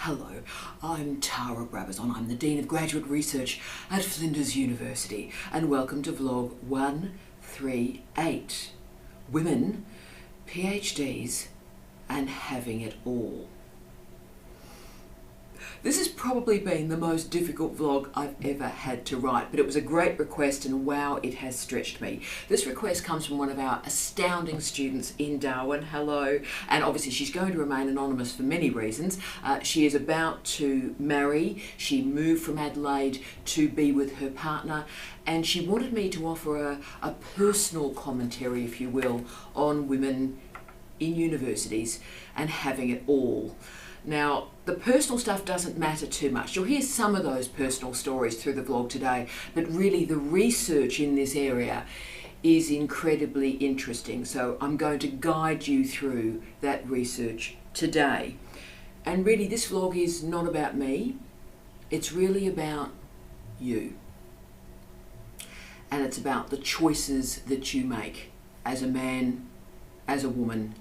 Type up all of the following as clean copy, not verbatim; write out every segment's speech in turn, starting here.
Hello, I'm Tara Brabazon. I'm the Dean of Graduate Research at Flinders University, and welcome to vlog 138. Women, PhDs, and having it all. This has probably been the most difficult vlog I've ever had to write, but it was a great request and wow, it has stretched me. This request comes from one of our astounding students in Darwin. Hello. And obviously she's going to remain anonymous for many reasons. She is about to marry. She moved from Adelaide to be with her partner, and she wanted me to offer a personal commentary, if you will, on women in universities and having it all. Now, the personal stuff doesn't matter too much. You'll hear some of those personal stories through the vlog today, but really the research in this area is incredibly interesting. So I'm going to guide you through that research today. And really this vlog is not about me, it's really about you. And it's about the choices that you make as a man, as a woman,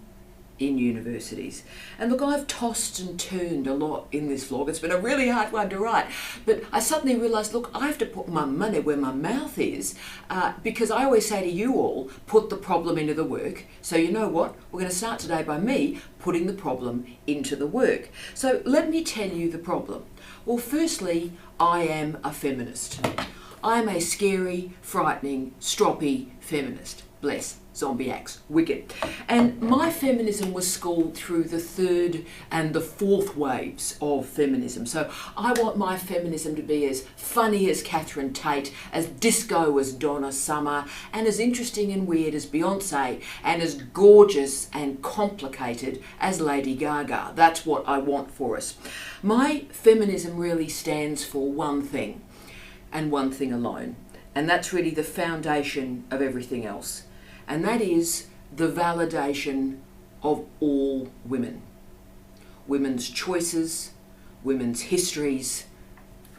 in universities. And look, I've tossed and turned a lot in this vlog. It's been a really hard one to write, but I suddenly realised, look, I have to put my money where my mouth is, because I always say to you all, put the problem into the work. So you know what? We're going to start today by me putting the problem into the work. So let me tell you the problem. Well, firstly, I am a feminist. I am a scary, frightening, stroppy feminist. Bless. Zombie acts, wicked. And my feminism was schooled through the third and the fourth waves of feminism. So I want my feminism to be as funny as Catherine Tate, as disco as Donna Summer, and as interesting and weird as Beyonce, and as gorgeous and complicated as Lady Gaga. That's what I want for us. My feminism really stands for one thing, and one thing alone. And that's really the foundation of everything else. And that is the validation of all women. Women's choices, women's histories,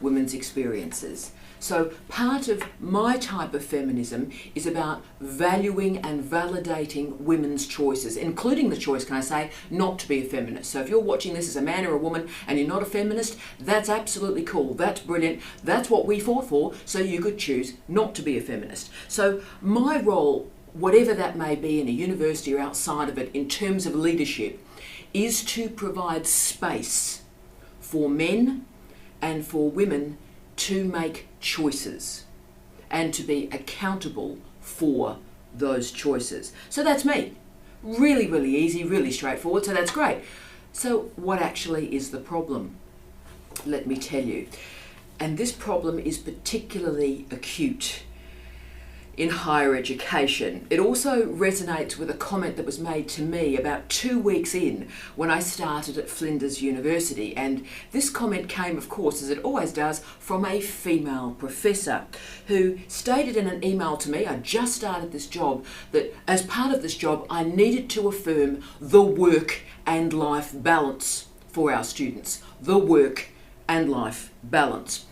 women's experiences. So part of my type of feminism is about valuing and validating women's choices, including the choice, can I say, not to be a feminist. So if you're watching this as a man or a woman and you're not a feminist, that's absolutely cool. That's brilliant. That's what we fought for, so you could choose not to be a feminist. So my role, whatever that may be in a university or outside of it, in terms of leadership, is to provide space for men and for women to make choices and to be accountable for those choices. So that's me. Really, really easy, really straightforward, so that's great. So what actually is the problem? Let me tell you. And this problem is particularly acute in higher education. It also resonates with a comment that was made to me about 2 weeks in when I started at Flinders University. And this comment came, of course, as it always does, from a female professor who stated in an email to me, I just started this job, that as part of this job I needed to affirm the work and life balance for our students. The work and life balance.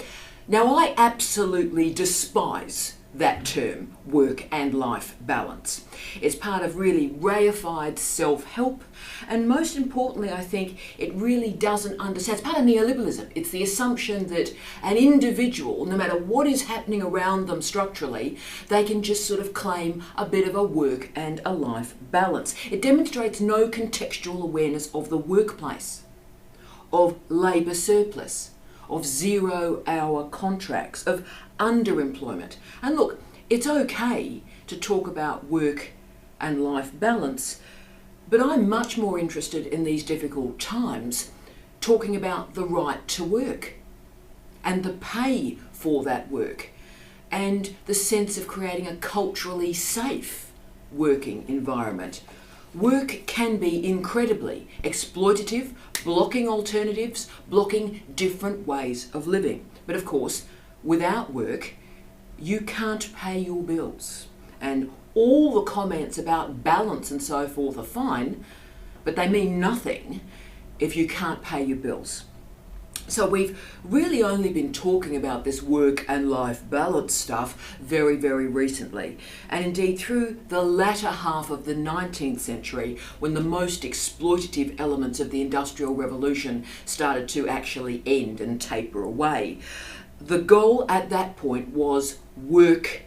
Now, I absolutely despise that term, work and life balance. It's part of really reified self-help, and most importantly, I think it really doesn't understand. It's part of neoliberalism. It's the assumption that an individual, no matter what is happening around them structurally, they can just sort of claim a bit of a work and a life balance. It demonstrates no contextual awareness of the workplace, of labour surplus, of 0-hour contracts, of underemployment. And look, it's okay to talk about work and life balance, but I'm much more interested in these difficult times talking about the right to work and the pay for that work and the sense of creating a culturally safe working environment. Work can be incredibly exploitative, blocking alternatives, blocking different ways of living. But of course, without work, you can't pay your bills. And all the comments about balance and so forth are fine, but they mean nothing if you can't pay your bills. So we've really only been talking about this work and life balance stuff very, very recently. And indeed through the latter half of the 19th century, when the most exploitative elements of the Industrial Revolution started to actually end and taper away. The goal at that point was work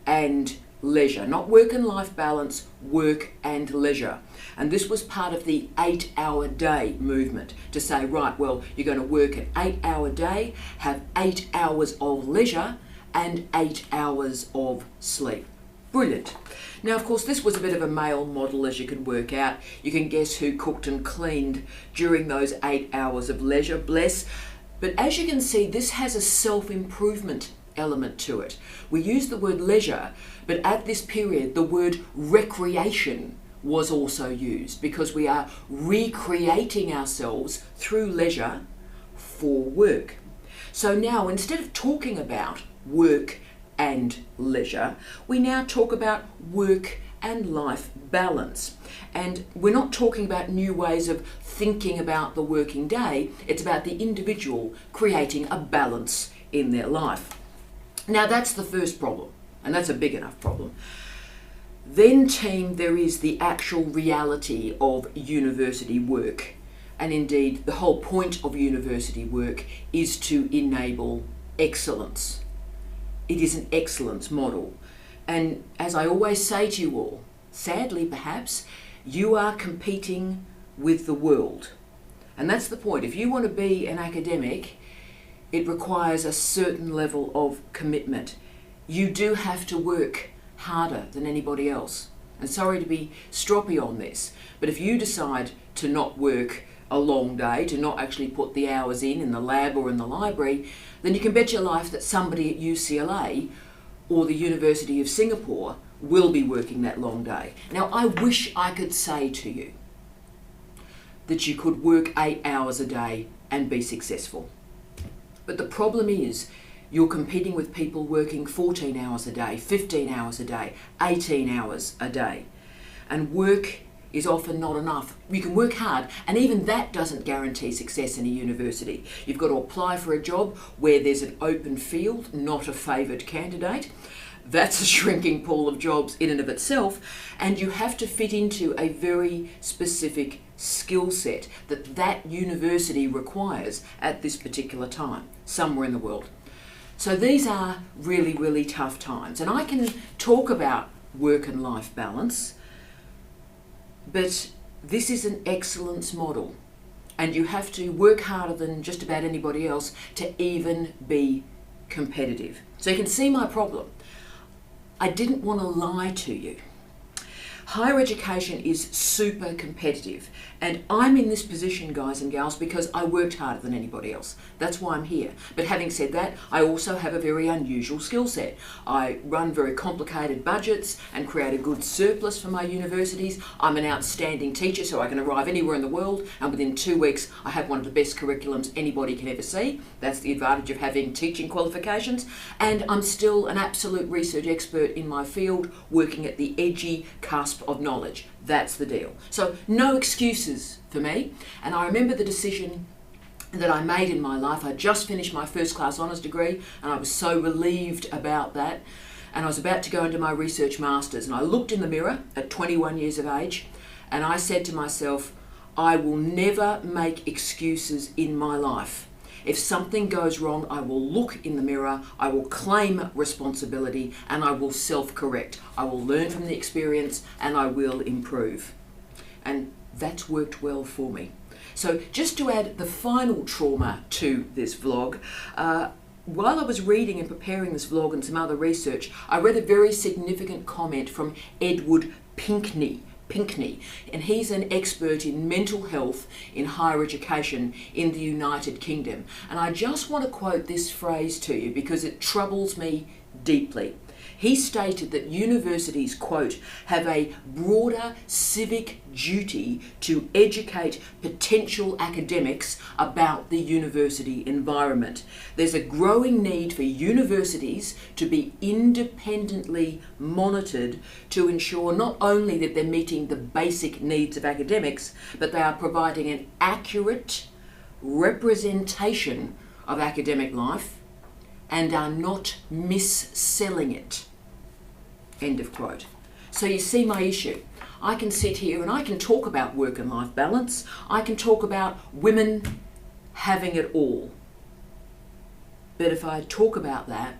and leisure, not work and life balance, work and leisure. And this was part of the 8-hour day movement to say, right, well, you're going to work an 8-hour day, have 8 hours of leisure and 8 hours of sleep. Brilliant. Now, of course, this was a bit of a male model, as you can work out. You can guess who cooked and cleaned during those 8 hours of leisure, bless. But as you can see, this has a self-improvement element to it. We use the word leisure, but at this period the word recreation was also used because we are recreating ourselves through leisure for work. So now instead of talking about work and leisure, we now talk about work and life balance. And we're not talking about new ways of thinking about the working day, it's about the individual creating a balance in their life. Now that's the first problem, and that's a big enough problem. Then team, there is the actual reality of university work. And indeed, the whole point of university work is to enable excellence. It is an excellence model. And as I always say to you all, sadly perhaps, you are competing with the world. And that's the point. If you want to be an academic, it requires a certain level of commitment. You do have to work harder than anybody else. And sorry to be stroppy on this, but if you decide to not work a long day, to not actually put the hours in the lab or in the library, then you can bet your life that somebody at UCLA or the University of Singapore will be working that long day. Now, I wish I could say to you that you could work 8 hours a day and be successful. But the problem is you're competing with people working 14 hours a day, 15 hours a day, 18 hours a day. And work is often not enough. You can work hard, and even that doesn't guarantee success in a university. You've got to apply for a job where there's an open field, not a favoured candidate. That's a shrinking pool of jobs in and of itself, and you have to fit into a very specific skill set that that university requires at this particular time, somewhere in the world. So these are really, really tough times. And I can talk about work and life balance, but this is an excellence model. And you have to work harder than just about anybody else to even be competitive. So you can see my problem. I didn't want to lie to you. Higher education is super competitive, and I'm in this position, guys and gals, because I worked harder than anybody else. That's why I'm here. But having said that, I also have a very unusual skill set. I run very complicated budgets and create a good surplus for my universities. I'm an outstanding teacher, so I can arrive anywhere in the world, and within 2 weeks I have one of the best curriculums anybody can ever see. That's the advantage of having teaching qualifications. And I'm still an absolute research expert in my field, working at the edgy cusp of knowledge. That's the deal. So no excuses for me. And I remember the decision that I made in my life. I just finished my first class honours degree, and I was so relieved about that. And I was about to go into my research masters, and I looked in the mirror at 21 years of age, and I said to myself, I will never make excuses in my life. If something goes wrong, I will look in the mirror, I will claim responsibility, and I will self-correct. I will learn from the experience, and I will improve. And that's worked well for me. So just to add the final trauma to this vlog, while I was reading and preparing this vlog and some other research, I read a very significant comment from Edward Pinkney, and he's an expert in mental health in higher education in the United Kingdom. And I just want to quote this phrase to you because it troubles me deeply. He stated that universities, quote, have a broader civic duty to educate potential academics about the university environment. There's a growing need for universities to be independently monitored to ensure not only that they're meeting the basic needs of academics, but they are providing an accurate, representation of academic life and are not mis-selling it. End of quote. So you see my issue. I can sit here and I can talk about work and life balance. I can talk about women having it all. But if I talk about that,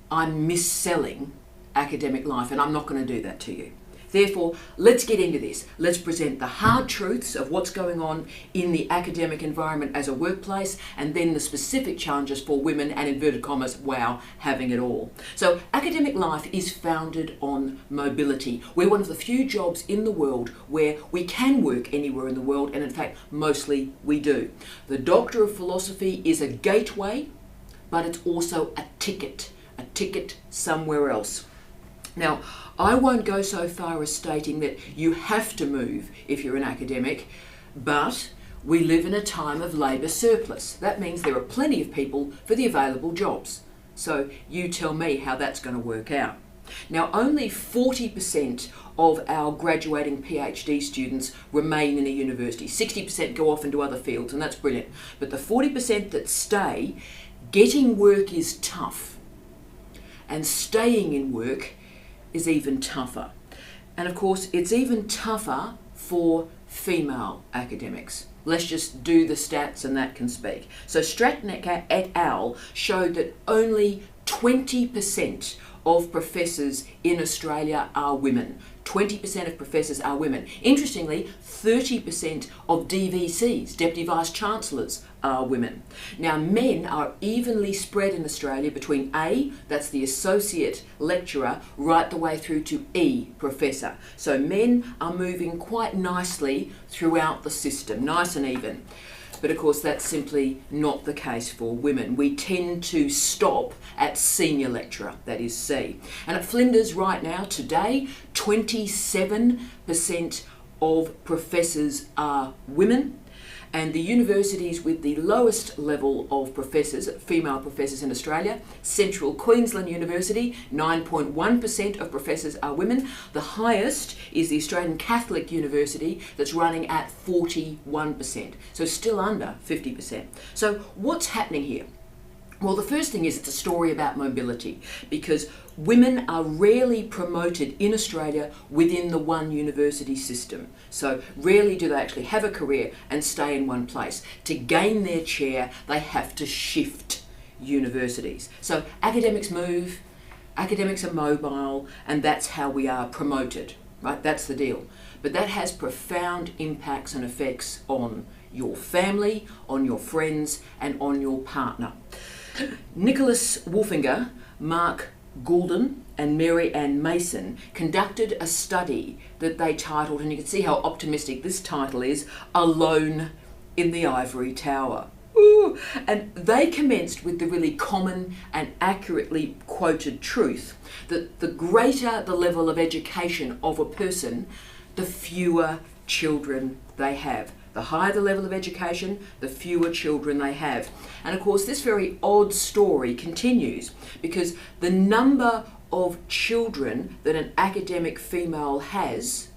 I'm mis-selling academic life, and I'm not going to do that to you. Therefore, let's get into this. Let's present the hard truths of what's going on in the academic environment as a workplace, and then the specific challenges for women and, inverted commas, wow, having it all. So academic life is founded on mobility. We're one of the few jobs in the world where we can work anywhere in the world, and in fact, mostly we do. The Doctor of Philosophy is a gateway, but it's also a ticket somewhere else. Now, I won't go so far as stating that you have to move if you're an academic, but we live in a time of labour surplus. That means there are plenty of people for the available jobs. So you tell me how that's going to work out. Now, only 40% of our graduating PhD students remain in a university. 60% go off into other fields, and that's brilliant. But the 40% that stay, getting work is tough, and staying in work is even tougher. And of course, it's even tougher for female academics. Let's just do the stats and that can speak. So Stratton et al. Showed that only 20% of professors in Australia are women. 20% of professors are women. Interestingly, 30% of DVCs, Deputy Vice Chancellors, are women. Now, men are evenly spread in Australia between A, that's the associate lecturer, right the way through to E, professor. So men are moving quite nicely throughout the system, nice and even. But of course, that's simply not the case for women. We tend to stop at senior lecturer, that is C. And at Flinders right now, today, 27% of professors are women. And the universities with the lowest level of professors, female professors in Australia, Central Queensland University, 9.1% of professors are women. The highest is the Australian Catholic University, that's running at 41%, so still under 50%. So what's happening here? Well, the first thing is it's a story about mobility, because women are rarely promoted in Australia within the one university system. So rarely do they actually have a career and stay in one place. To gain their chair, they have to shift universities. So academics move, academics are mobile, and that's how we are promoted, right? That's the deal. But that has profound impacts and effects on your family, on your friends, and on your partner. Nicholas Wolfinger, Mark Goulden, and Mary Ann Mason conducted a study that they titled, and you can see how optimistic this title is, Alone in the Ivory Tower. Ooh. And they commenced with the really common and accurately quoted truth that the greater the level of education of a person, the fewer children they have. The higher the level of education, the fewer children they have. And of course, this very odd story continues because the number of children that an academic female has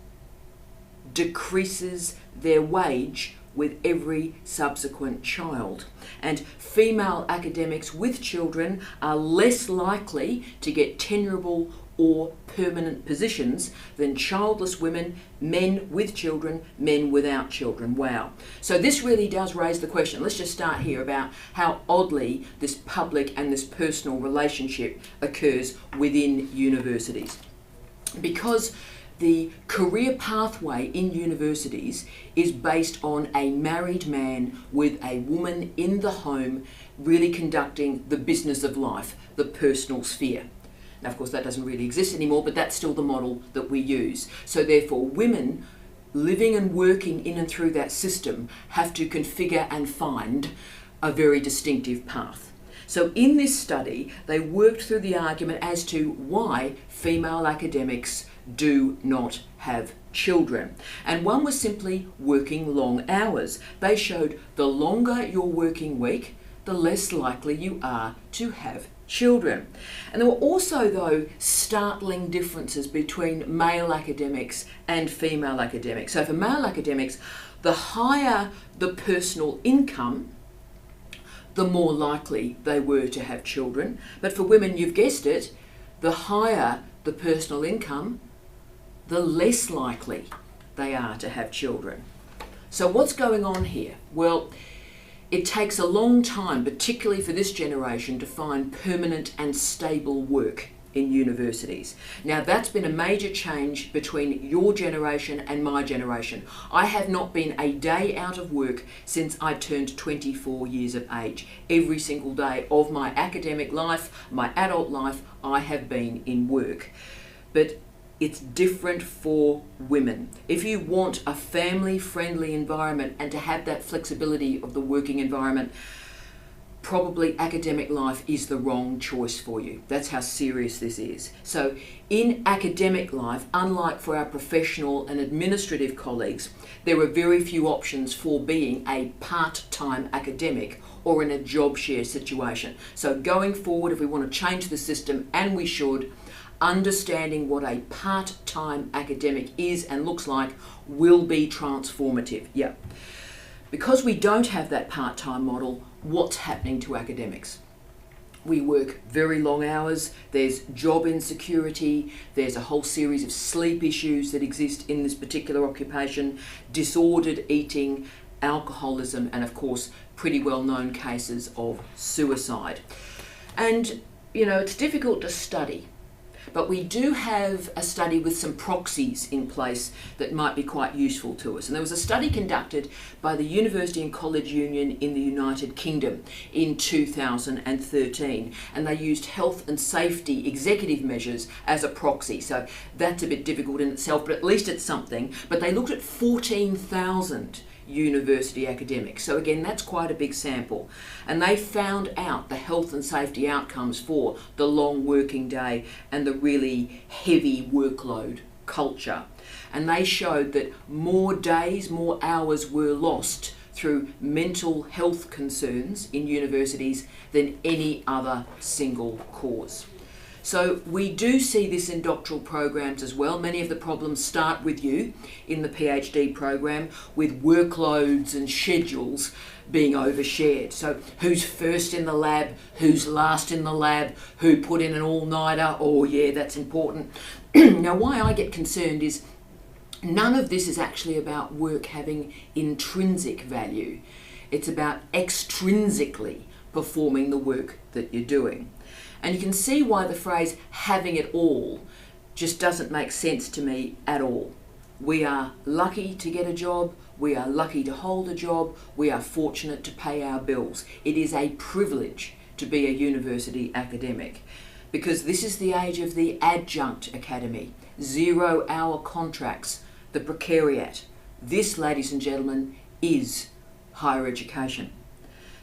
decreases their wage with every subsequent child. And female academics with children are less likely to get tenurable or permanent positions than childless women, men with children, men without children. Wow. So this really does raise the question. Let's just start here about how oddly this public and this personal relationship occurs within universities. Because the career pathway in universities is based on a married man with a woman in the home really conducting the business of life, the personal sphere. Now, of course, that doesn't really exist anymore, but that's still the model that we use. So therefore, women living and working in and through that system have to configure and find a very distinctive path. So in this study, they worked through the argument as to why female academics do not have children. And one was simply working long hours. They showed the longer your working week, the less likely you are to have children. And there were also, though, startling differences between male academics and female academics. So for male academics, the higher the personal income, the more likely they were to have children. But for women, you've guessed it, the higher the personal income, the less likely they are to have children. So what's going on here? Well, it takes a long time, particularly for this generation, to find permanent and stable work in universities. Now, that's been a major change between your generation and my generation. I have not been a day out of work since I turned 24 years of age. Every single day of my academic life, my adult life, I have been in work. But it's different for women. If you want a family-friendly environment and to have that flexibility of the working environment, probably academic life is the wrong choice for you. That's how serious this is. So in academic life, unlike for our professional and administrative colleagues, there are very few options for being a part-time academic or in a job share situation. So going forward, if we want to change the system, and we should, understanding what a part-time academic is and looks like will be transformative. Yeah. Because we don't have that part-time model, what's happening to academics? We work very long hours, there's job insecurity, there's a whole series of sleep issues that exist in this particular occupation, disordered eating, alcoholism, and of course, pretty well-known cases of suicide. And, you know, it's difficult to study, but we do have a study with some proxies in place that might be quite useful to us. And there was a study conducted by the University and College Union in the United Kingdom in 2013, and they used health and safety executive measures as a proxy. So that's a bit difficult in itself, but at least it's something. But they looked at 14,000 university academics. So again, that's quite a big sample. And they found out the health and safety outcomes for the long working day and the really heavy workload culture. And they showed that more days, more hours were lost through mental health concerns in universities than any other single cause. So we do see this in doctoral programs as well. Many of the problems start with you in the PhD program, with workloads and schedules being overshared. So who's first in the lab, who's last in the lab, who put in an all-nighter, oh yeah, that's important. Now why I get concerned is none of this is actually about work having intrinsic value. It's about extrinsically performing the work that you're doing. And you can see why the phrase having it all just doesn't make sense to me at all. We are lucky to get a job, we are lucky to hold a job, we are fortunate to pay our bills. It is a privilege to be a university academic, because this is the age of the adjunct academy, 0-hour contracts, the precariat. This, ladies and gentlemen, is higher education.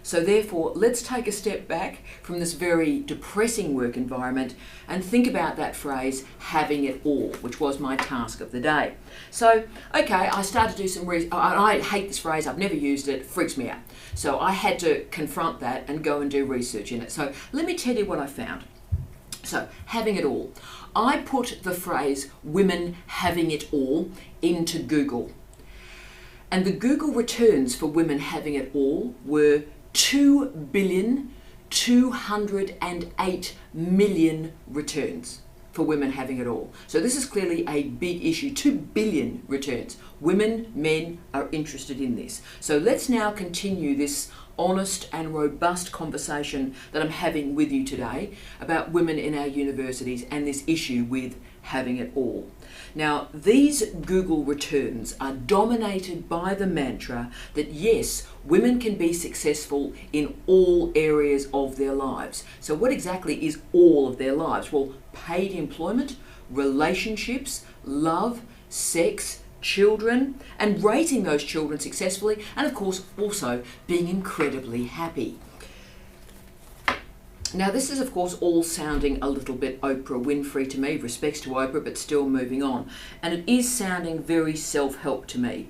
So therefore, let's take a step back from this very depressing work environment and think about that phrase, having it all, which was my task of the day. So, okay, I started to do some research. I hate this phrase, I've never used it, freaks me out. So I had to confront that and go and do research in it. So let me tell you what I found. So, having it all. I put the phrase, women having it all, into Google. And the Google returns for women having it all were 2,208,000,000 returns for women having it all. So this is clearly a big issue, 2 billion returns. Women, men are interested in this. So let's now continue this honest and robust conversation that I'm having with you today about women in our universities and this issue with having it all. Now, these Google returns are dominated by the mantra that yes, women can be successful in all areas of their lives. So what exactly is all of their lives? Well, paid employment, relationships, love, sex, children, and raising those children successfully, and of course also being incredibly happy. Now this is of course all sounding a little bit Oprah Winfrey to me, respects to Oprah, but still moving on. And it is sounding very self-help to me.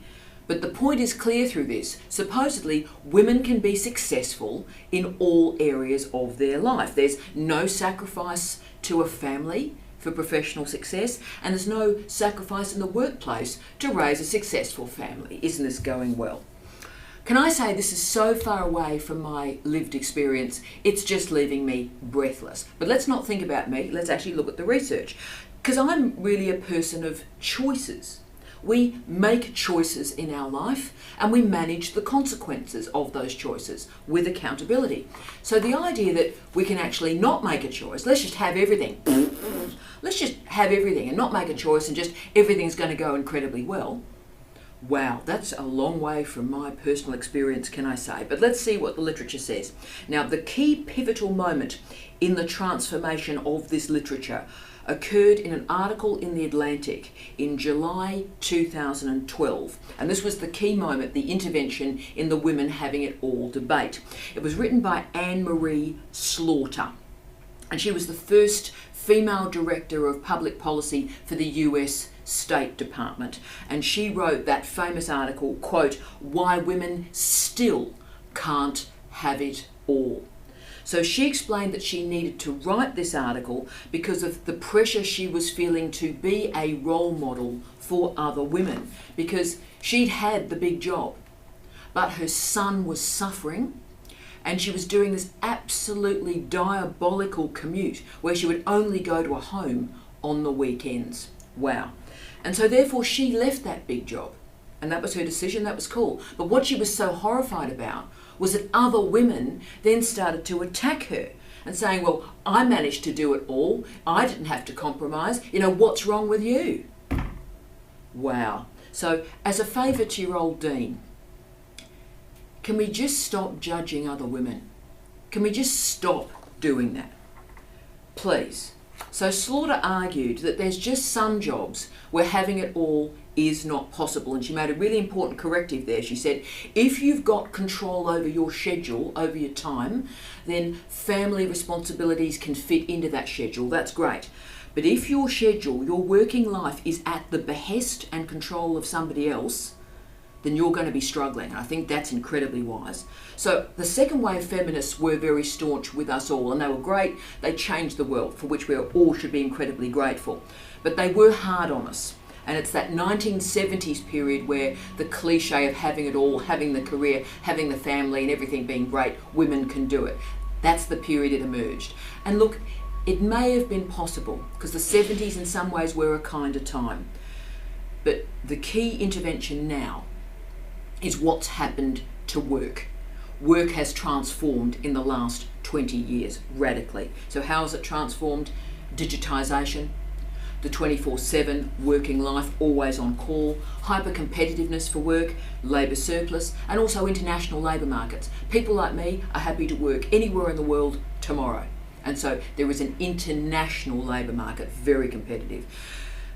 But the point is clear through this. Supposedly, women can be successful in all areas of their life. There's no sacrifice to a family for professional success, and there's no sacrifice in the workplace to raise a successful family. Isn't this going well? Can I say this is so far away from my lived experience, it's just leaving me breathless. But let's not think about me, let's actually look at the research. Because I'm really a person of choices. We make choices in our life and we manage the consequences of those choices with accountability. So the idea that we can actually not make a choice, let's just have everything. Let's just have everything and not make a choice and just everything's going to go incredibly well. Wow, that's a long way from my personal experience, can I say. But let's see what the literature says. Now, the key pivotal moment in the transformation of this literature occurred in an article in The Atlantic in July 2012. And this was the key moment, the intervention in the women having it all debate. It was written by Anne-Marie Slaughter. And she was the first female director of public policy for the US State Department. And she wrote that famous article, quote, "Why Women Still Can't Have It All." So she explained that she needed to write this article because of the pressure she was feeling to be a role model for other women, because she'd had the big job, but her son was suffering and she was doing this absolutely diabolical commute where she would only go to a home on the weekends. Wow. And so therefore she left that big job, and that was her decision, that was cool. But what she was so horrified about was that other women then started to attack her and saying, well, I managed to do it all, I didn't have to compromise, what's wrong with you? Wow. So as a favour to your old dean, can we just stop judging other women? Can we just stop doing that? Please. So Slaughter argued that there's just some jobs where having it all is not possible, and she made a really important corrective there. She said, if you've got control over your schedule, over your time, then family responsibilities can fit into that schedule. That's great. But if your schedule, your working life is at the behest and control of somebody else, then you're going to be struggling. I think that's incredibly wise. So the second wave feminists were very staunch with us all, and they were great. They changed the world, for which we all should be incredibly grateful. But they were hard on us. And it's that 1970s period where the cliche of having it all, having the career, having the family and everything being great, women can do it. That's the period it emerged. And look, it may have been possible because the 70s in some ways were a kinder time. But the key intervention now is what's happened to work. Work has transformed in the last 20 years radically. So how has it transformed? Digitisation, the 24/7 working life, always on call, hyper-competitiveness for work, labour surplus, and also international labour markets. People like me are happy to work anywhere in the world tomorrow. And so there is an international labour market, very competitive.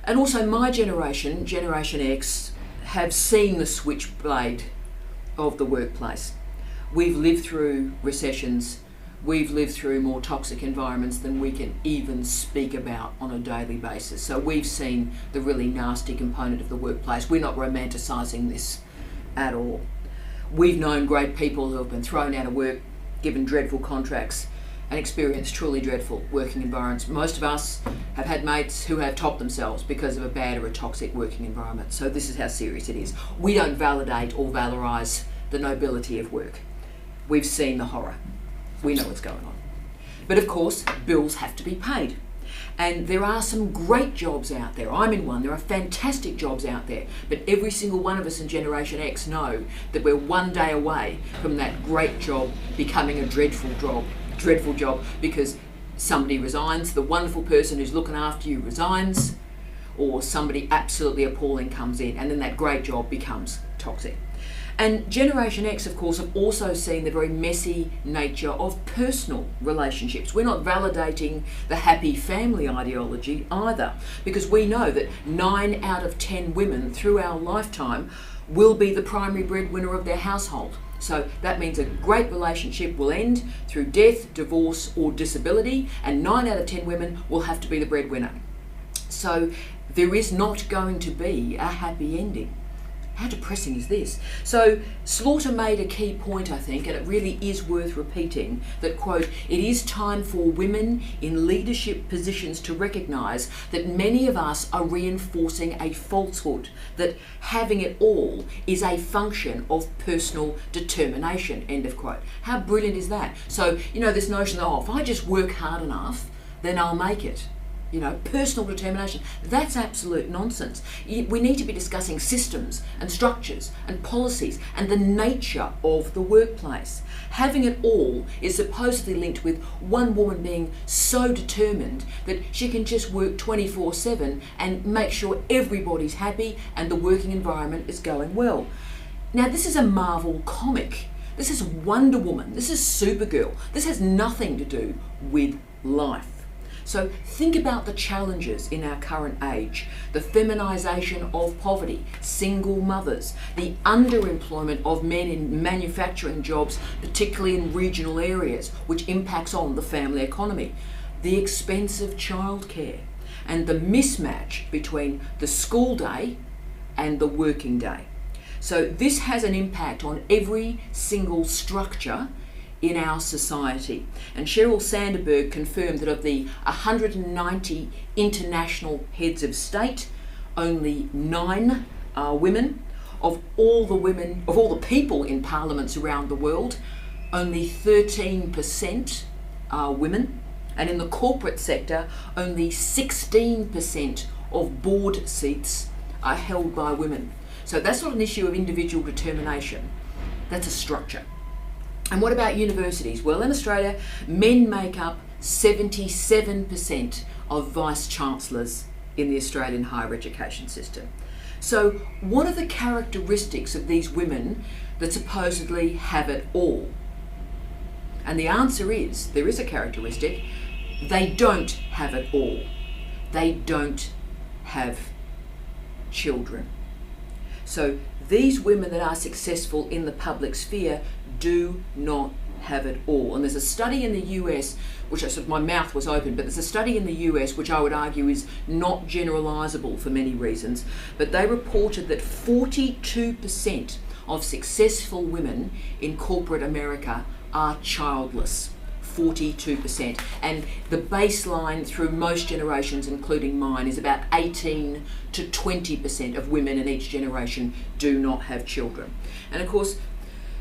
And also my generation, Generation X, have seen the switchblade of the workplace. We've lived through recessions, we've lived through more toxic environments than we can even speak about on a daily basis. So we've seen the really nasty component of the workplace. We're not romanticising this at all. We've known great people who have been thrown out of work, given dreadful contracts, and experienced truly dreadful working environments. Most of us have had mates who have topped themselves because of a bad or a toxic working environment. So this is how serious it is. We don't validate or valorise the nobility of work. We've seen the horror. We know what's going on. But of course, bills have to be paid. And there are some great jobs out there. I'm in one. There are fantastic jobs out there. But every single one of us in Generation X know that we're one day away from that great job becoming a dreadful job because somebody resigns, the wonderful person who's looking after you resigns, or somebody absolutely appalling comes in, and then that great job becomes toxic. And Generation X, of course, have also seen the very messy nature of personal relationships. We're not validating the happy family ideology either, because we know that 9 out of 10 women through our lifetime will be the primary breadwinner of their household. So that means a great relationship will end through death, divorce, or disability, and 9 out of 10 women will have to be the breadwinner. So there is not going to be a happy ending. How depressing is this? So Slaughter made a key point, I think, and it really is worth repeating, that, quote, "It is time for women in leadership positions to recognise that many of us are reinforcing a falsehood, that having it all is a function of personal determination," end of quote. How brilliant is that? So, this notion that, if I just work hard enough, then I'll make it. Personal determination. That's absolute nonsense. We need to be discussing systems and structures and policies and the nature of the workplace. Having it all is supposedly linked with one woman being so determined that she can just work 24/7 and make sure everybody's happy and the working environment is going well. Now, this is a Marvel comic. This is Wonder Woman. This is Supergirl. This has nothing to do with life. So think about the challenges in our current age: the feminisation of poverty, single mothers, the underemployment of men in manufacturing jobs, particularly in regional areas, which impacts on the family economy, the expense of childcare, and the mismatch between the school day and the working day. So this has an impact on every single structure in our society. And Sheryl Sandberg confirmed that of the 190 international heads of state, only 9 are women. Of all the people in parliaments around the world, only 13% are women. And in the corporate sector, only 16% of board seats are held by women. So that's not an issue of individual determination, that's a structure. And what about universities? Well, in Australia, men make up 77% of vice-chancellors in the Australian higher education system. So what are the characteristics of these women that supposedly have it all? And the answer is, there is a characteristic: they don't have it all. They don't have children. So these women that are successful in the public sphere do not have it all. And there's a study in the US, which my mouth was open, but there's a study in the US which I would argue is not generalisable for many reasons, but they reported that 42% of successful women in corporate America are childless. 42%. And the baseline through most generations, including mine, is about 18 to 20% of women in each generation do not have children. And of course,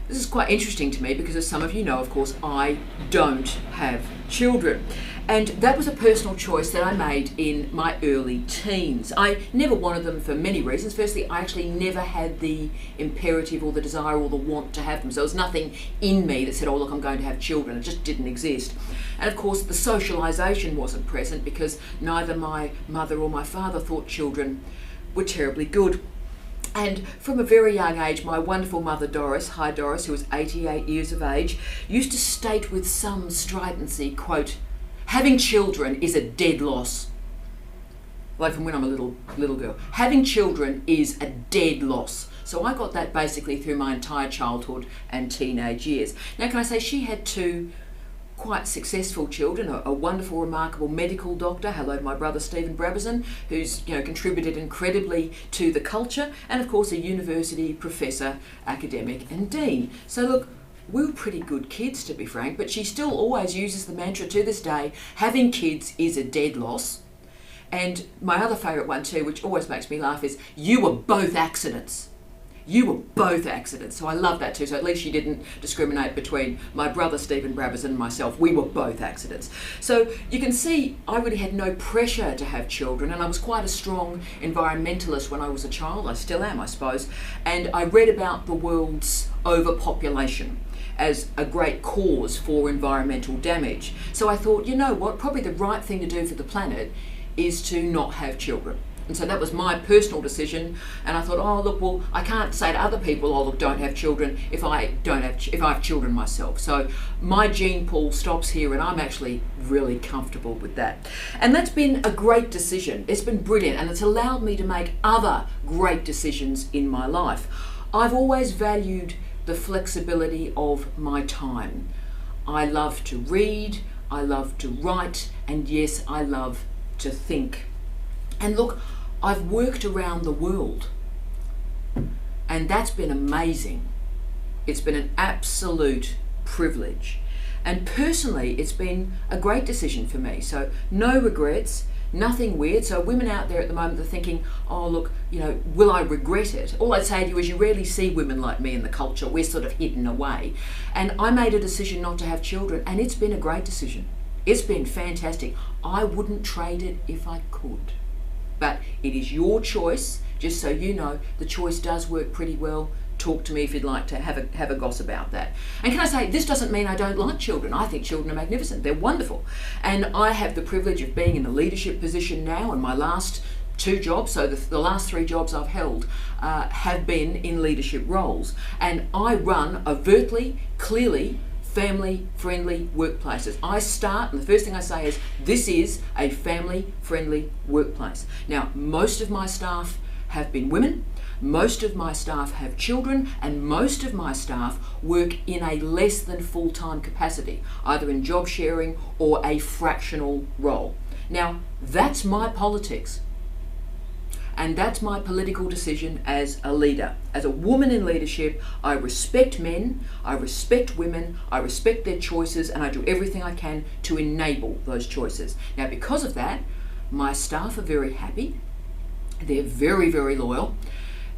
this is quite interesting to me because, as some of you know, of course, I don't have children. And that was a personal choice that I made in my early teens. I never wanted them for many reasons. Firstly, I actually never had the imperative or the desire or the want to have them. So there was nothing in me that said, oh, look, I'm going to have children. It just didn't exist. And of course, the socialisation wasn't present because neither my mother or my father thought children were terribly good. And from a very young age, my wonderful mother Doris, hi Doris, who was 88 years of age, used to state with some stridency, quote, "Having children is a dead loss." Like from when I'm a little girl. Having children is a dead loss. So I got that basically through my entire childhood and teenage years. Now, can I say she had 2 quite successful children, a wonderful, remarkable medical doctor, hello to my brother Stephen Brabazon, who's contributed incredibly to the culture, and of course a university professor, academic and dean. So look, we were pretty good kids, to be frank, but she still always uses the mantra to this day, having kids is a dead loss. And my other favourite one too, which always makes me laugh, is you were both accidents. You were both accidents. So I love that too. So at least she didn't discriminate between my brother Stephen Brabazon and myself. We were both accidents. So you can see I really had no pressure to have children, and I was quite a strong environmentalist when I was a child. I still am, I suppose. And I read about the world's overpopulation as a great cause for environmental damage. So I thought, you know what, probably the right thing to do for the planet is to not have children. And so that was my personal decision, and I thought, oh look, well, I can't say to other people, oh look, don't have children if I have children myself. So my gene pool stops here, and I'm actually really comfortable with that. And that's been a great decision. It's been brilliant, and it's allowed me to make other great decisions in my life. I've always valued the flexibility of my time. I love to read, I love to write, and yes, I love to think. And look, I've worked around the world, And that's been amazing. It's been an absolute privilege. And personally, it's been a great decision for me. So no regrets, nothing weird. So women out there at the moment are thinking, oh look, will I regret it? All I'd say to you is you rarely see women like me in the culture. We're sort of hidden away. And I made a decision not to have children, and it's been a great decision. It's been fantastic. I wouldn't trade it if I could. But it is your choice. Just so you know, the choice does work pretty well. Talk to me if you'd like to have a goss about that. And can I say, this doesn't mean I don't like children. I think children are magnificent. They're wonderful. And I have the privilege of being in a leadership position now in my last 2 jobs. So the last 3 jobs I've held have been in leadership roles. And I run overtly, clearly, family-friendly workplaces. I start, and the first thing I say is, this is a family-friendly workplace. Now, most of my staff have been women, most of my staff have children, and most of my staff work in a less than full-time capacity, either in job sharing or a fractional role. Now, that's my politics. And that's my political decision as a leader. As a woman in leadership, I respect men, I respect women, I respect their choices, and I do everything I can to enable those choices. Now, because of that, my staff are very happy. They're very, very loyal.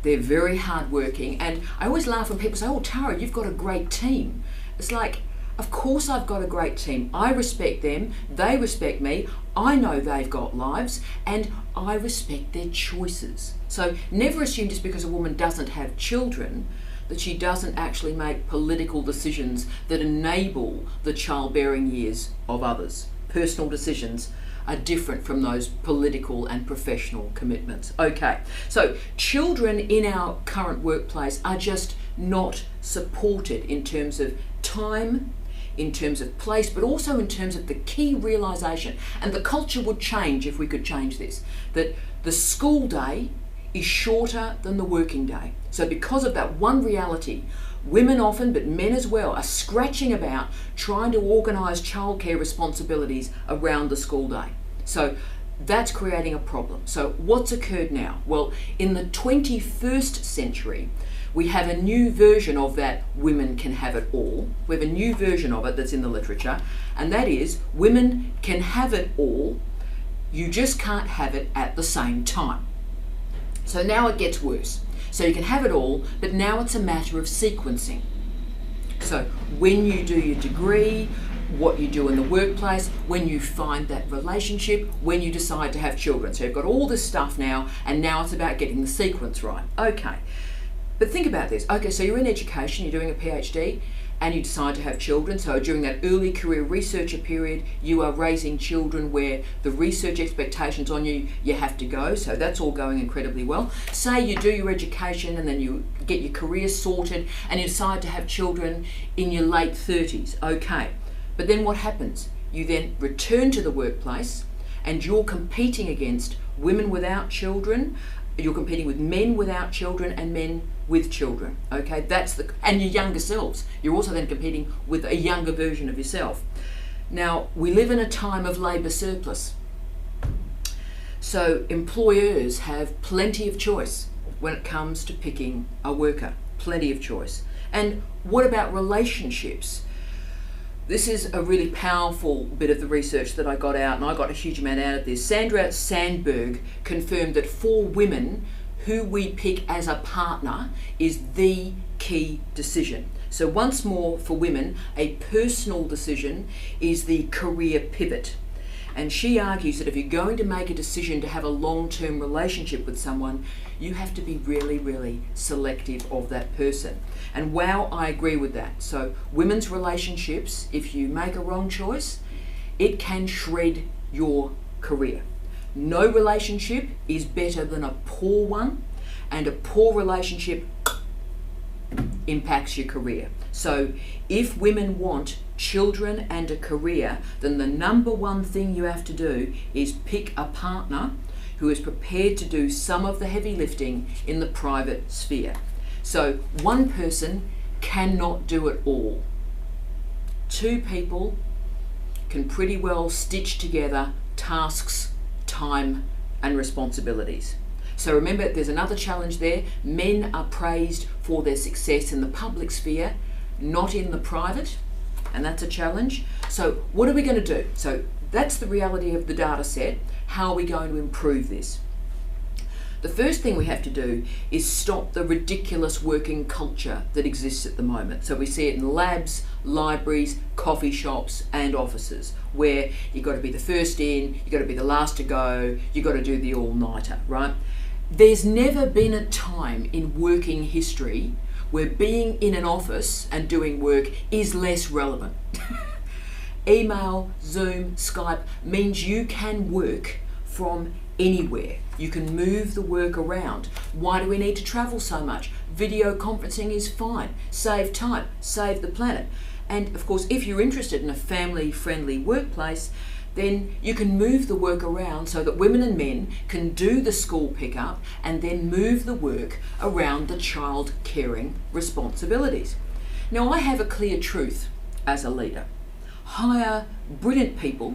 They're very hardworking. And I always laugh when people say, oh, Tara, you've got a great team. It's like, of course I've got a great team. I respect them. They respect me. I know they've got lives, and I respect their choices. So never assume just because a woman doesn't have children that she doesn't actually make political decisions that enable the childbearing years of others. Personal decisions are different from those political and professional commitments. Okay, so children in our current workplace are just not supported in terms of time, in terms of place, but also in terms of the key realisation, and the culture would change if we could change this, that the school day is shorter than the working day. So because of that one reality, women often, but men as well, are scratching about trying to organise childcare responsibilities around the school day. So that's creating a problem. So what's occurred now? Well, in the 21st century, we have a new version of that women can have it all. We have a new version of it that's in the literature, and that is women can have it all, you just can't have it at the same time. So now it gets worse. So you can have it all, but now it's a matter of sequencing. So when you do your degree, what you do in the workplace, when you find that relationship, when you decide to have children. So you've got all this stuff now, and now it's about getting the sequence right. Okay, but think about this. Okay, so you're in education, you're doing a PhD, and you decide to have children. So during that early career researcher period, you are raising children where the research expectations on you have to go. So that's all going incredibly well. Say you do your education and then you get your career sorted and you decide to have children in your late 30s. Okay, but then what happens? You then return to the workplace and you're competing against women without children, you're competing with men without children and men with children. Okay, and your younger selves. You're also then competing with a younger version of yourself. Now, we live in a time of labour surplus. So employers have plenty of choice when it comes to picking a worker. Plenty of choice. And what about relationships? This is a really powerful bit of the research that I got out, and I got a huge amount out of this. Sandra Sandberg confirmed that for women, who we pick as a partner is the key decision. So once more, for women, a personal decision is the career pivot. And she argues that if you're going to make a decision to have a long-term relationship with someone, you have to be really, really selective of that person. And wow, I agree with that. So women's relationships, if you make a wrong choice, it can shred your career. No relationship is better than a poor one, and a poor relationship impacts your career. So if women want children and a career, then the number one thing you have to do is pick a partner who is prepared to do some of the heavy lifting in the private sphere. So one person cannot do it all. Two people can pretty well stitch together tasks, time and responsibilities. So remember, there's another challenge there. Men are praised for their success in the public sphere, not in the private, and that's a challenge. So what are we going to do? So that's the reality of the data set. How are we going to improve this? The first thing we have to do is stop the ridiculous working culture that exists at the moment. So we see it in labs, libraries, coffee shops and offices, where you've got to be the first in, you've got to be the last to go, you've got to do the all-nighter, right? There's never been a time in working history where being in an office and doing work is less relevant. Email, Zoom, Skype means you can work from anywhere. You can move the work around. Why do we need to travel so much? Video conferencing is fine. Save time, save the planet. And of course, if you're interested in a family-friendly workplace, then you can move the work around so that women and men can do the school pickup and then move the work around the child caring responsibilities. Now, I have a clear truth as a leader. Hire brilliant people,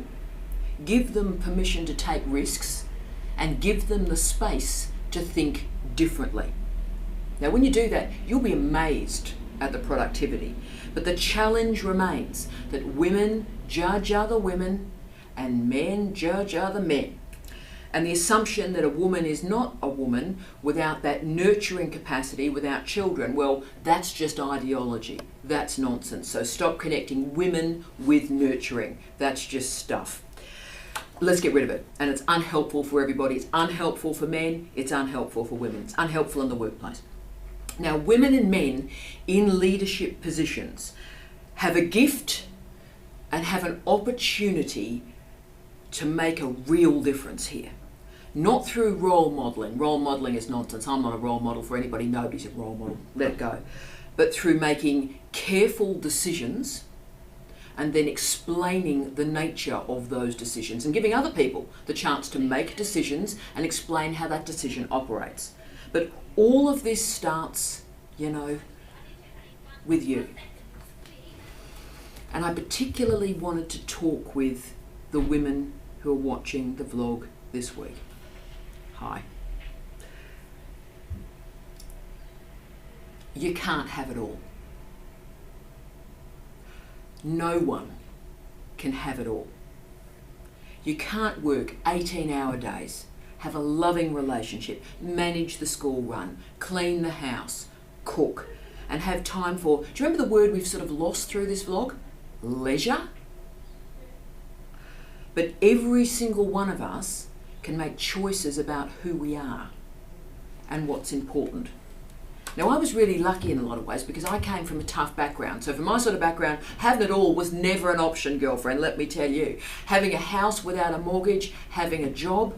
give them permission to take risks, and give them the space to think differently. Now, when you do that, you'll be amazed at the productivity. But the challenge remains that women judge other women and men judge other men. And the assumption that a woman is not a woman without that nurturing capacity, without children, well, that's just ideology. That's nonsense. So stop connecting women with nurturing. That's just stuff. Let's get rid of it. And it's unhelpful for everybody. It's unhelpful for men. It's unhelpful for women. It's unhelpful in the workplace. Now, women and men in leadership positions have a gift and have an opportunity to make a real difference here. Not through role modelling. Role modelling is nonsense. I'm not a role model for anybody. Nobody's a role model. Let it go. But through making careful decisions and then explaining the nature of those decisions and giving other people the chance to make decisions and explain how that decision operates. But all of this starts, with you. And I particularly wanted to talk with the women who are watching the vlog this week. Hi. You can't have it all. No one can have it all. You can't work 18-hour days, have a loving relationship, manage the school run, clean the house, cook, and have time for, do you remember the word we've sort of lost through this vlog? Leisure? But every single one of us can make choices about who we are and what's important. Now, I was really lucky in a lot of ways because I came from a tough background. So for my sort of background, having it all was never an option, girlfriend, let me tell you. Having a house without a mortgage, having a job,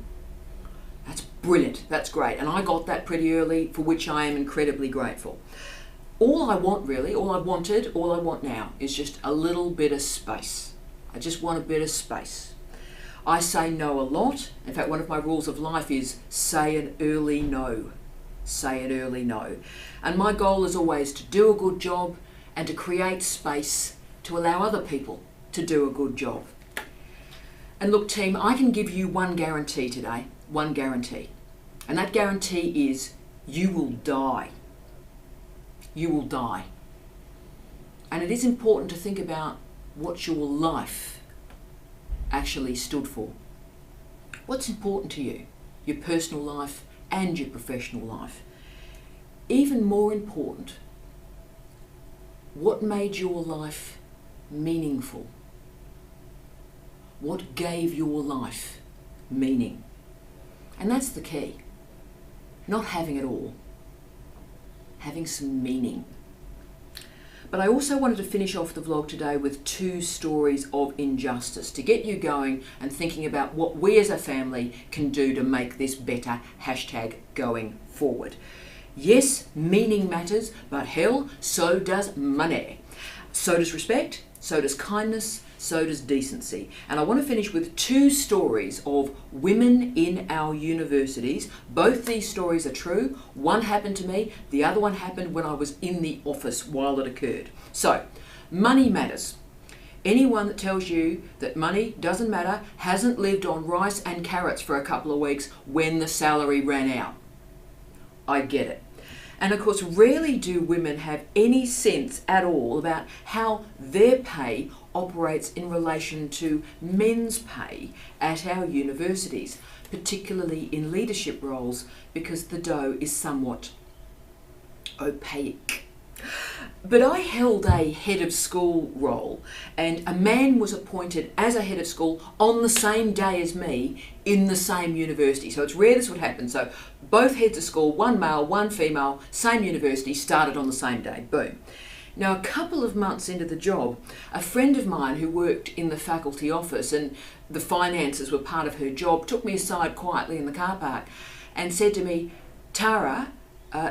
that's brilliant, that's great. And I got that pretty early, for which I am incredibly grateful. All I want really, all I wanted, all I want now is just a little bit of space. I just want a bit of space. I say no a lot. In fact, one of my rules of life is say an early no. Say an early no. And my goal is always to do a good job and to create space to allow other people to do a good job. And look, team, I can give you one guarantee today, one guarantee. And that guarantee is you will die. You will die. And it is important to think about what your life actually stood for. What's important to you? Your personal life and your professional life. Even more important, what made your life meaningful? What gave your life meaning? And that's the key. Not having it all, having some meaning. But I also wanted to finish off the vlog today with 2 stories of injustice to get you going and thinking about what we as a family can do to make this better, hashtag going forward. Yes, meaning matters, but hell, so does money. So does respect, so does kindness, so does decency. And I want to finish with 2 stories of women in our universities. Both these stories are true. One happened to me, the other one happened when I was in the office while it occurred. So, money matters. Anyone that tells you that money doesn't matter hasn't lived on rice and carrots for a couple of weeks when the salary ran out. I get it. And of course, rarely do women have any sense at all about how their pay operates in relation to men's pay at our universities, particularly in leadership roles, because the dough is somewhat opaque. But I held a head of school role, and a man was appointed as a head of school on the same day as me in the same university. So it's rare this would happen. So both heads of school, one male, one female, same university, started on the same day. Boom. Now, a couple of months into the job, a friend of mine who worked in the faculty office and the finances were part of her job took me aside quietly in the car park and said to me, Tara,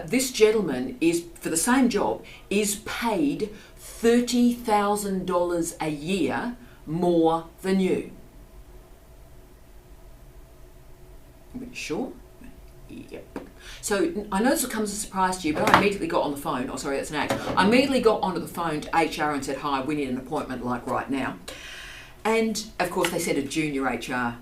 this gentleman is, for the same job, is paid $30,000 a year more than you. Are you sure? Yep. So I know this will come as a surprise to you, but I immediately got on the phone. Oh, sorry, that's an act. I immediately got onto the phone to HR and said, hi, we need an appointment like right now. And of course they said a junior HR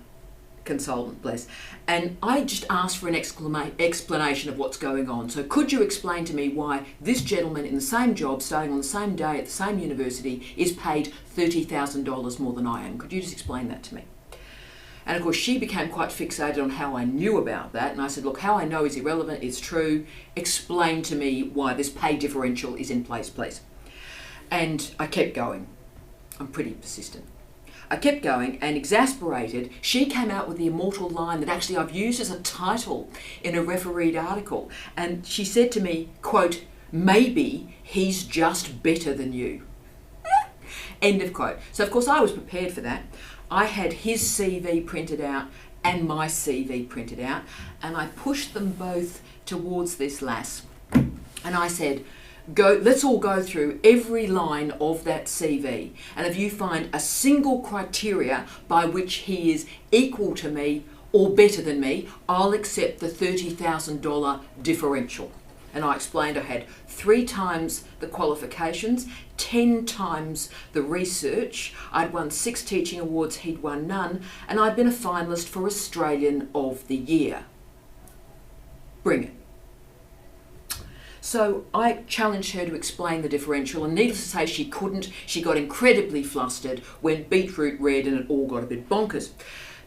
consultant, bless. And I just asked for an explanation of what's going on. So could you explain to me why this gentleman in the same job, starting on the same day at the same university, is paid $30,000 more than I am? Could you just explain that to me? And of course she became quite fixated on how I knew about that. And I said, look, how I know is irrelevant, it's true. Explain to me why this pay differential is in place, please. And I kept going. I'm pretty persistent. I kept going, and exasperated, she came out with the immortal line that actually I've used as a title in a refereed article. And she said to me, quote, maybe he's just better than you. End of quote. So of course I was prepared for that. I had his CV printed out and my CV printed out, and I pushed them both towards this lass. And I said, let's all go through every line of that CV, and if you find a single criteria by which he is equal to me or better than me, I'll accept the $30,000 differential. And I explained I had 3 times the qualifications, 10 times the research, I'd won 6 teaching awards, he'd won none, and I'd been a finalist for Australian of the Year. Bring it. So I challenged her to explain the differential, and needless to say she couldn't. She got incredibly flustered, went beetroot red, and it all got a bit bonkers.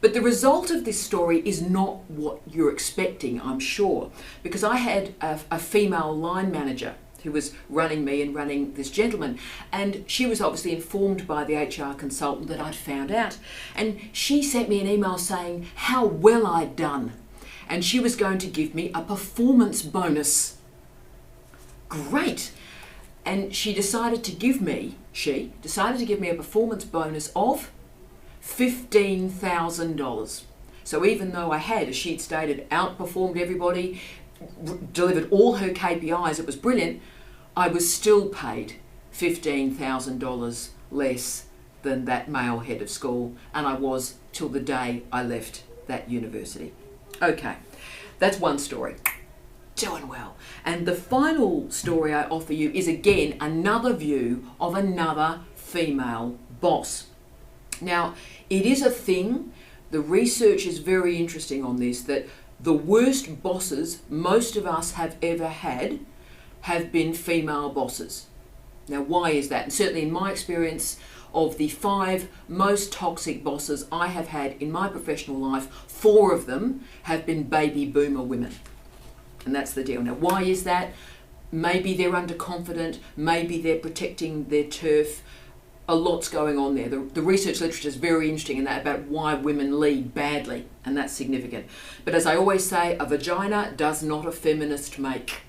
But the result of this story is not what you're expecting, I'm sure, because I had a female line manager who was running me and running this gentleman, and she was obviously informed by the HR consultant that I'd found out, and she sent me an email saying how well I'd done, and she was going to give me a performance bonus. Great. And she decided to give me a performance bonus of $15,000. So even though I had, as she'd stated, outperformed everybody, delivered all her KPIs, it was brilliant, I was still paid $15,000 less than that male head of school, and I was till the day I left that university. Okay, that's one story. Doing well. And the final story I offer you is again another view of another female boss. Now, it is a thing, the research is very interesting on this, that the worst bosses most of us have ever had have been female bosses. Now, why is that? And certainly in my experience, of the 5 most toxic bosses I have had in my professional life, 4 of them have been baby boomer women. And that's the deal. Now, why is that? Maybe they're underconfident, maybe they're protecting their turf. A lot's going on there. The research literature is very interesting in that, about why women lead badly, and that's significant. But as I always say, a vagina does not a feminist make.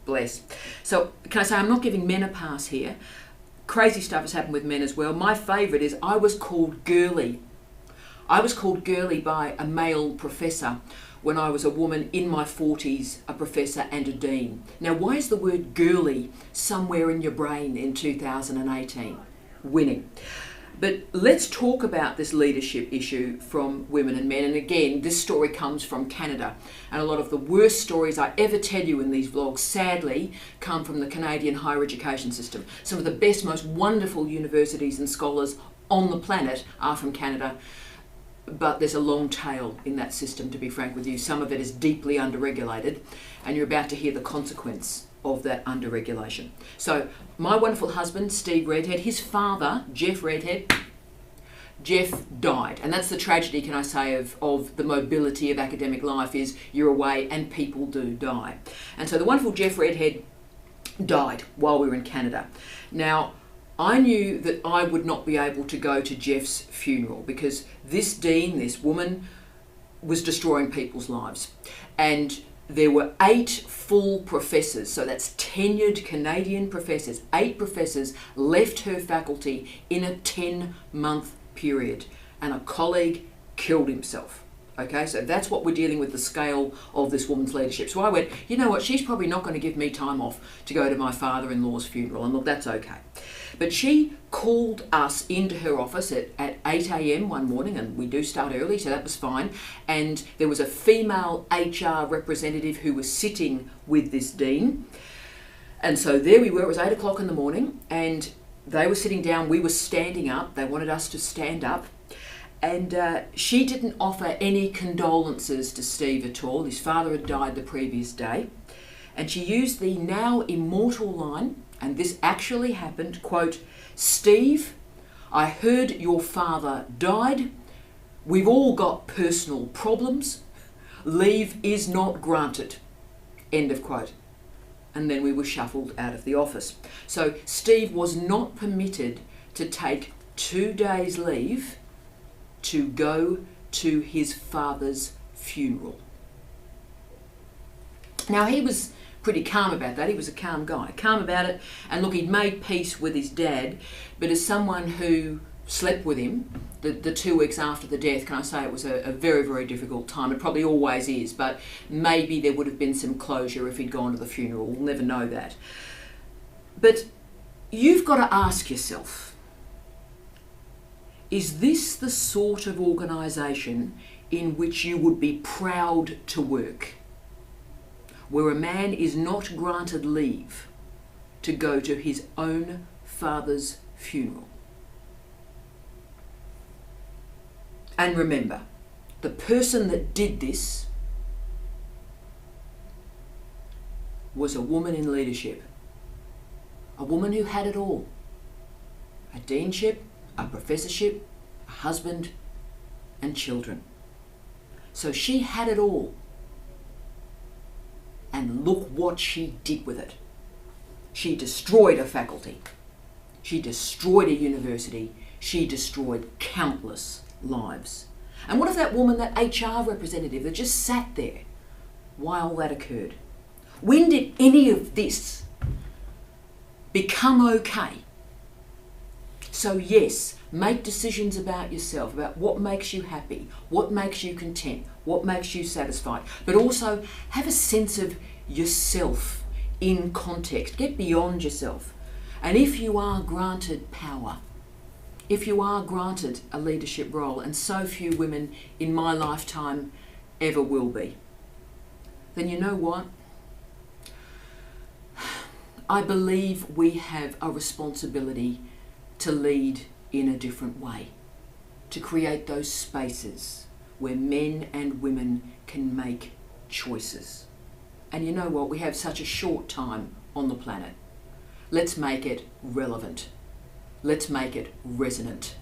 Bless. So can I say, I'm not giving men a pass here. Crazy stuff has happened with men as well. My favourite is I was called girly. I was called girly by a male professor when I was a woman in my 40s, a professor and a dean. Now, why is the word girly somewhere in your brain in 2018? Winning. But let's talk about this leadership issue from women and men. And again, this story comes from Canada. And a lot of the worst stories I ever tell you in these vlogs, sadly, come from the Canadian higher education system. Some of the best, most wonderful universities and scholars on the planet are from Canada. but there's a long tail in that system, to be frank with you. Some of it is deeply underregulated, and you're about to hear the consequence of that underregulation. So my wonderful husband, Steve Redhead, his father, Jeff Redhead, Jeff died. And that's the tragedy, can I say, of the mobility of academic life, is you're away and people do die. And so the wonderful Jeff Redhead died while we were in Canada. Now, I knew that I would not be able to go to Jeff's funeral because this dean, this woman, was destroying people's lives. And there were 8 full professors, so that's tenured Canadian professors, 8 professors left her faculty in a 10-month period, and a colleague killed himself. Okay, so that's what we're dealing with, the scale of this woman's leadership. So I went, you know what, she's probably not going to give me time off to go to my father-in-law's funeral, and look, that's okay. But she called us into her office at 8 a.m. one morning, and we do start early, so that was fine. And there was a female HR representative who was sitting with this dean. And so there we were, it was 8 o'clock in the morning, and they were sitting down, we were standing up. They wanted us to stand up. And she didn't offer any condolences to Steve at all. His father had died the previous day. And she used the now immortal line, and this actually happened, quote, "Steve, I heard your father died. We've all got personal problems. Leave is not granted." End of quote. And then we were shuffled out of the office. So Steve was not permitted to take 2 days leave to go to his father's funeral. Now, he was pretty calm about that. He was a calm guy, calm about it. And look, he'd made peace with his dad, but as someone who slept with him the 2 weeks after the death, can I say it was a very, very difficult time. It probably always is, but maybe there would have been some closure if he'd gone to the funeral. We'll never know that. But you've got to ask yourself, is this the sort of organisation in which you would be proud to work? Where a man is not granted leave to go to his own father's funeral. And remember, the person that did this was a woman in leadership. A woman who had it all. A deanship, a professorship, a husband, and children. So she had it all. And look what she did with it. She destroyed a faculty. She destroyed a university. She destroyed countless lives. And what if that woman, that HR representative that just sat there while that occurred? When did any of this become okay? So yes, make decisions about yourself, about what makes you happy, what makes you content, what makes you satisfied, but also have a sense of yourself in context. Get beyond yourself. And if you are granted power, if you are granted a leadership role, and so few women in my lifetime ever will be, then you know what? I believe we have a responsibility to lead in a different way, to create those spaces where men and women can make choices. And you know what? We have such a short time on the planet. Let's make it relevant. Let's make it resonant.